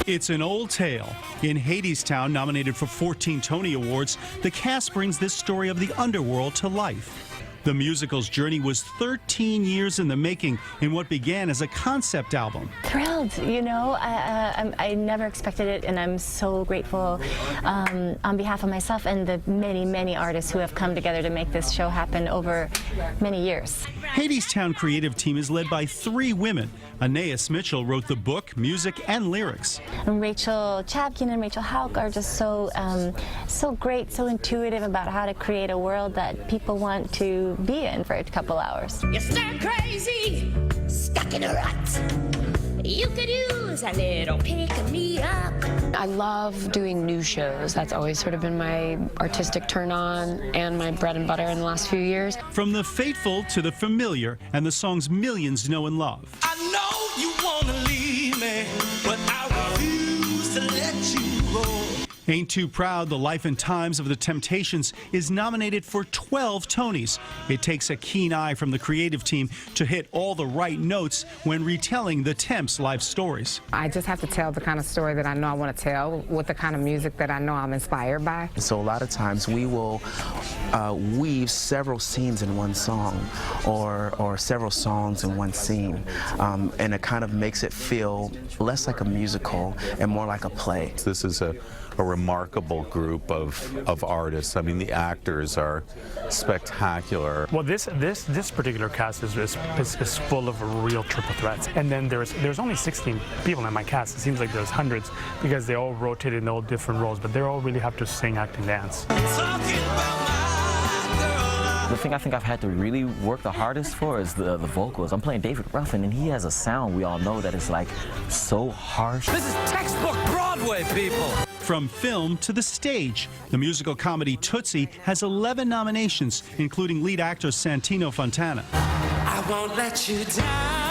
It's an old tale. In Hadestown, nominated for 14 Tony Awards, the cast brings this story of the underworld to life. The musical's journey was 13 years in the making in what began as a concept album. Thrilled, you know, I never expected it, and I'm so grateful on behalf of myself and the many, many artists who have come together to make this show happen over many years. Hadestown creative team is led by 3 women. Anais Mitchell wrote the book, music, and lyrics. And Rachel Chapkin and Rachel Hauk are just so great, so intuitive about how to create a world that people want to be in for a couple hours. You're stir crazy, stuck in a rut. You could use a little pick-me-up. I love doing new shows. That's always sort of been my artistic turn on and my bread and butter in the last few years. From the faithful to the familiar and the songs millions know and love. I know you want to leave me, but I refuse to let you go. Ain't Too Proud, The Life and Times of the Temptations is nominated for 12 Tonys. It takes a keen eye from the creative team to hit all the right notes when retelling the Temps' life stories. I just have to tell the kind of story that I know I want to tell with the kind of music that I know I'm inspired by. So a lot of times we will weave several scenes in one song or several songs in one scene, and it kind of makes it feel less like a musical and more like a play. This is a remarkable group of artists. I mean, the actors are spectacular. Well, this particular cast is full of real triple threats. And then there's only 16 people in my cast. It seems like there's hundreds because they all rotate in all different roles, but they all really have to sing, act, and dance. The thing I think I've had to really work the hardest for is the vocals. I'm playing David Ruffin, and he has a sound we all know that is like so harsh. This is textbook Broadway, people. From film to the stage, the musical comedy Tootsie has 11 nominations, including lead actor Santino Fontana. I won't let you down.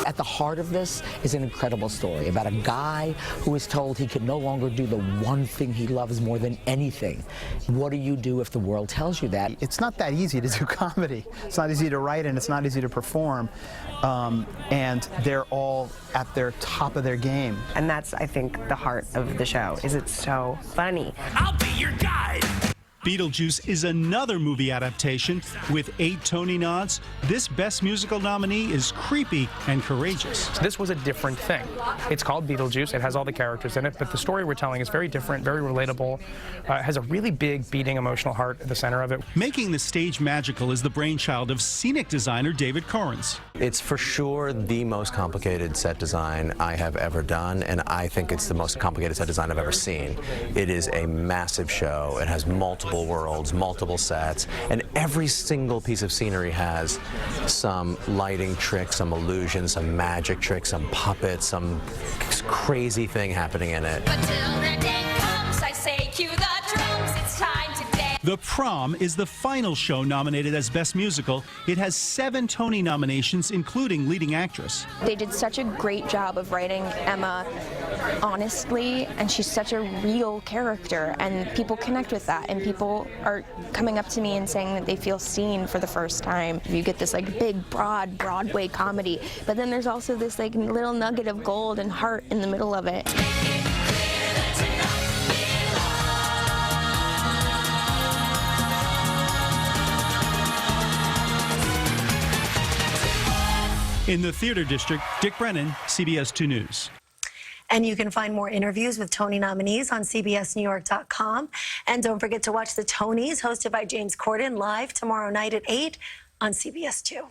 At the heart of this is an incredible story about a guy who is told he can no longer do the one thing he loves more than anything. What do you do if the world tells you that? It's not that easy to do comedy. It's not easy to write and it's not easy to perform. And they're all at their top of their game. And that's, I think, the heart of the show, is it's so funny. I'll be your guide. Beetlejuice is another movie adaptation with 8 Tony nods. This Best Musical nominee is creepy and courageous. This was a different thing. It's called Beetlejuice. It has all the characters in it, but the story we're telling is very different, very relatable. It has a really big, beating, emotional heart at the center of it. Making the stage magical is the brainchild of scenic designer David Corrins. It's for sure the most complicated set design I have ever done, and I think it's the most complicated set design I've ever seen. It is a massive show. It has multiple worlds, multiple sets, and every single piece of scenery has some lighting tricks, some illusions, some magic tricks, some puppets, some crazy thing happening in it. But till the day comes, I say cue the drums, it's time to dance. The Prom is the final show nominated as Best Musical. It has 7 Tony nominations, including leading actress. They did such a great job of writing Emma honestly, and she's such a real character, and people connect with that, and people are coming up to me and saying that they feel seen for the first time. You get this like big, broad Broadway comedy, but then there's also this like little nugget of gold and heart in the middle of it. In the Theater District, Dick Brennan, CBS 2 News. And you can find more interviews with Tony nominees on CBSNewYork.com. And don't forget to watch the Tonys, hosted by James Corden, live tomorrow night at 8 on CBS 2.